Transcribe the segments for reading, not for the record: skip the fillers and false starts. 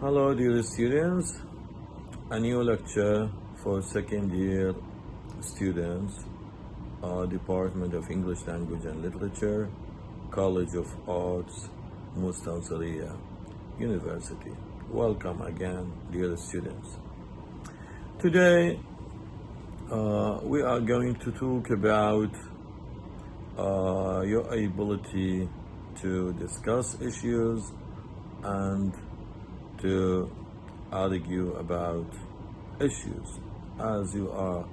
Hello dear students, a new lecture for second year students, Department of English Language and Literature, College of Arts, Mustansariya University. Welcome again dear students. Today we are going to talk about your ability to discuss issues and to argue about issues, as you are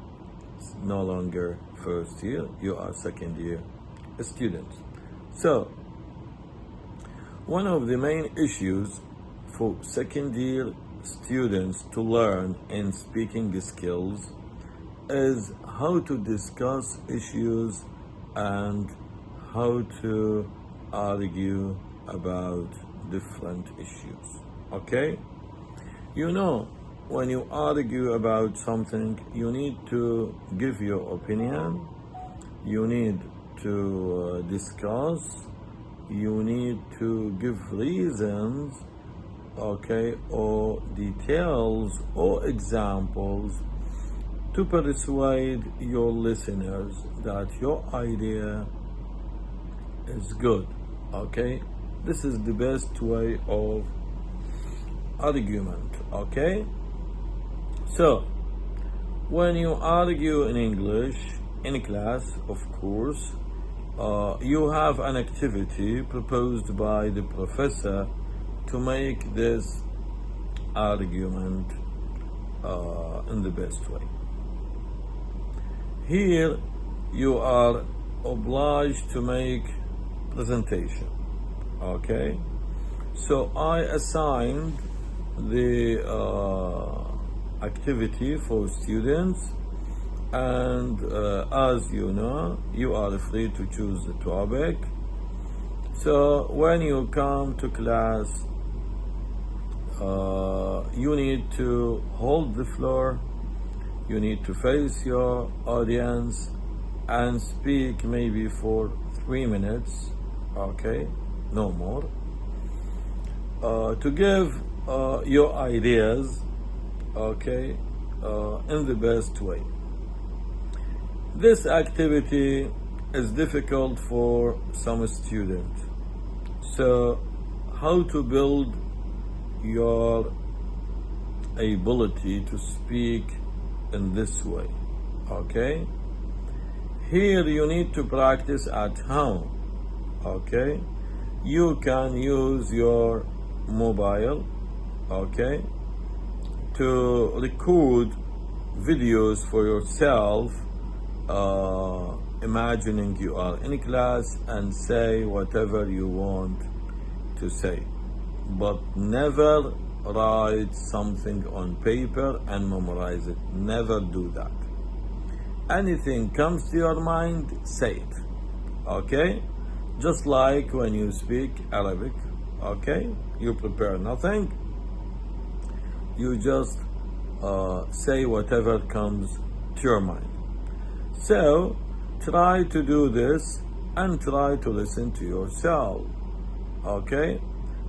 no longer first year, you are second year students. So one of the main issues for second year students to learn in speaking skills is how to discuss issues and how to argue about different issues. Okay? You know, when you argue about something, you need to give your opinion, you need to discuss, you need to give reasons, okay, or details or examples to persuade your listeners that your idea is good, okay? This is the best way of argument, okay? So when you argue in English in class, of course, you have an activity proposed by the professor to make this argument in the best way. Here you are obliged to make presentation, okay? So I assigned the activity for students, and as you know, you are free to choose the topic. So when you come to class, you need to hold the floor, you need to face your audience and speak maybe for 3 minutes, okay, no more, to give your ideas, okay, in the best way. This activity is difficult for some students. So how to build your ability to speak in this way, okay? Here you need to practice at home, okay? You can use your mobile, okay, to record videos for yourself, imagining you are in class and say whatever you want to say, but never write something on paper and memorize it. Never do that. Anything comes to your mind, say it, okay? Just like when you speak Arabic, okay? You prepare nothing, you just say whatever comes to your mind. So try to do this and try to listen to yourself, okay?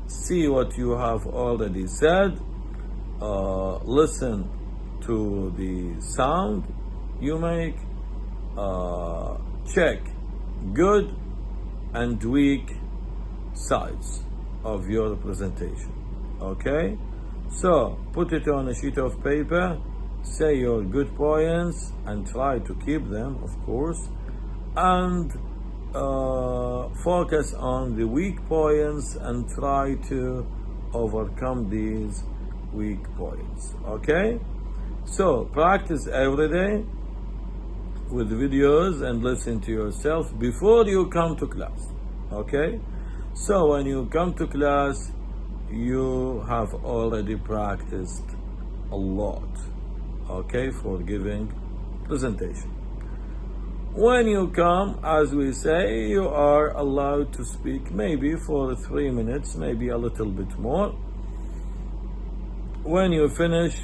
See what you have already said, listen to the sound you make, check good and weak sides of your presentation, okay? So put it on a sheet of paper, say your good points and try to keep them, of course, and focus on the weak points and try to overcome these weak points, okay? So practice every day with videos and listen to yourself before you come to class, okay? So when you come to class, you have already practiced a lot, okay, for giving presentation. When you come, as we say, you are allowed to speak maybe for 3 minutes, maybe a little bit more. When you finish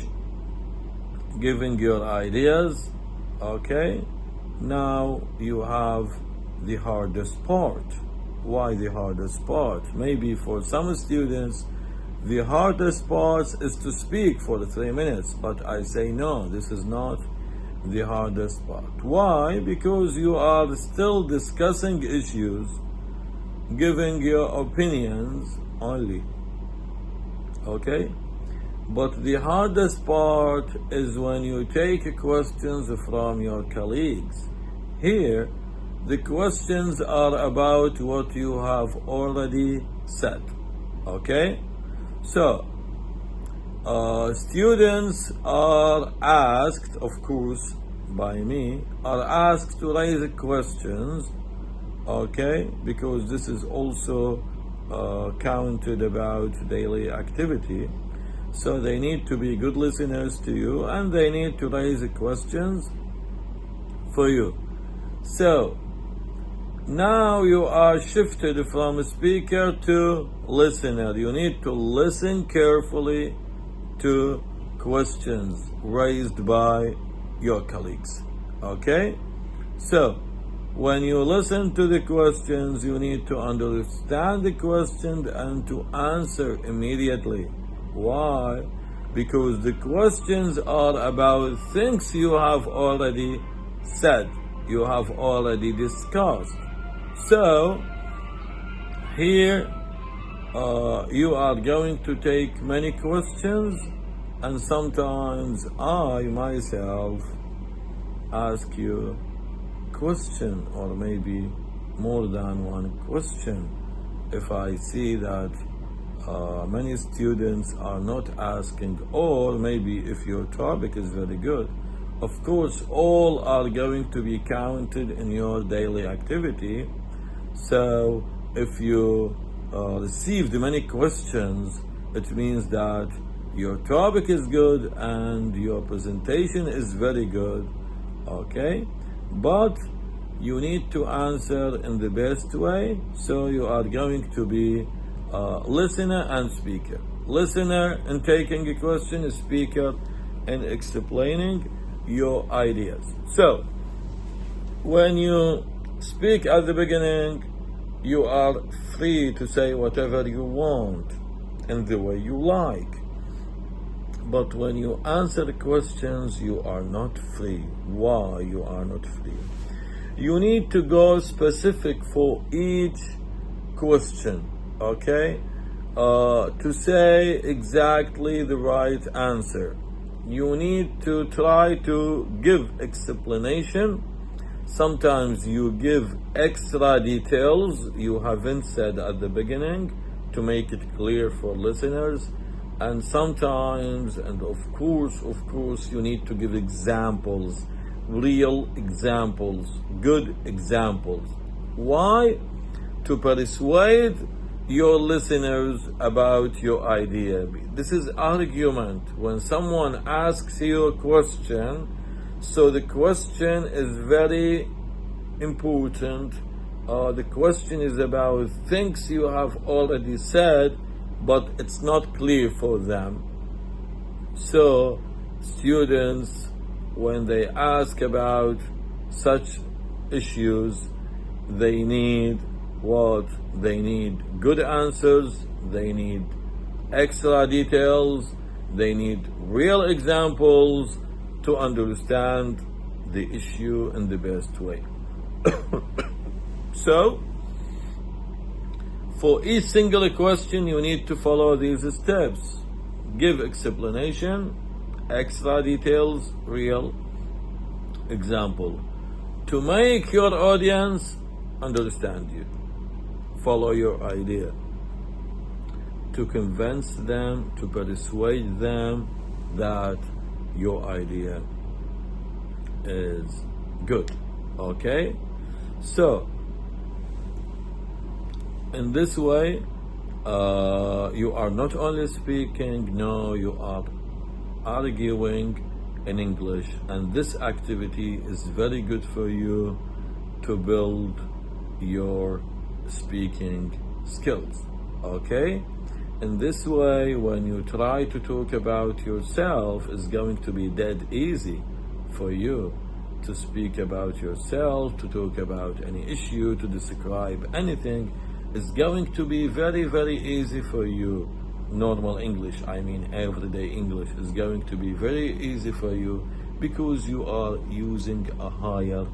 giving your ideas, okay, now you have the hardest part. Why the hardest part? Maybe for some students, the hardest part is to speak for 3 minutes, but I say no, this is not the hardest part. Why? Because you are still discussing issues, giving your opinions only, okay? But the hardest part is when you take questions from your colleagues. Here, the questions are about what you have already said, okay? So, students are asked, of course, by me, are asked to raise questions, okay? Because this is also counted about daily activity. So they need to be good listeners to you, and they need to raise questions for you. So now you are shifted from a speaker to listener. You need to listen carefully to questions raised by your colleagues, okay? So when you listen to the questions, you need to understand the question and to answer immediately. Why? Because the questions are about things you have already said, you have already discussed. So here you are going to take many questions, and sometimes I myself ask you question, or maybe more than one question, if I see that many students are not asking, or maybe if your topic is very good. Of course, all are going to be counted in your daily activity. So if you received many questions, it means that your topic is good and your presentation is very good, okay? But you need to answer in the best way, so you are going to be listener and speaker. Listener in taking a question, speaker in explaining your ideas. So when you speak at the beginning, you are free to say whatever you want in the way you like. But when you answer questions, you are not free. Why you are not free? You need to go specific for each question, okay? To say exactly the right answer. You need to try to give explanation. Sometimes you give extra details you haven't said at the beginning to make it clear for listeners. And sometimes, and of course, you need to give examples, real examples, good examples. Why? To persuade your listeners about your idea. This is argument. When someone asks you a question, so the question is very important. The question is about things you have already said, but it's not clear for them. So students, when they ask about such issues, they need what? They need good answers, they need extra details, they need real examples to understand the issue in the best way. So, for each single question, you need to follow these steps. Give explanation, extra details, real example. To make your audience understand you. Follow your idea. To convince them, to persuade them that your idea is good. Okay? So, in this way, you are not only speaking, no, you are arguing in English, and this activity is very good for you to build your speaking skills, okay? In this way, when you try to talk about yourself, it's going to be dead easy for you to speak about yourself, to talk about any issue, to describe anything. It's going to be very, very easy for you. normal English, I mean everyday English, is going to be very easy for you because you are using a higher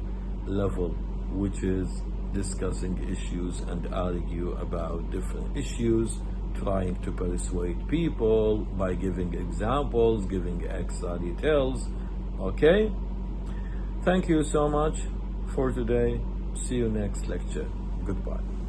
level, which is discussing issues and argue about different issues, trying to persuade people by giving examples, giving extra details. Okay? Thank you so much for today. See you next lecture. Goodbye.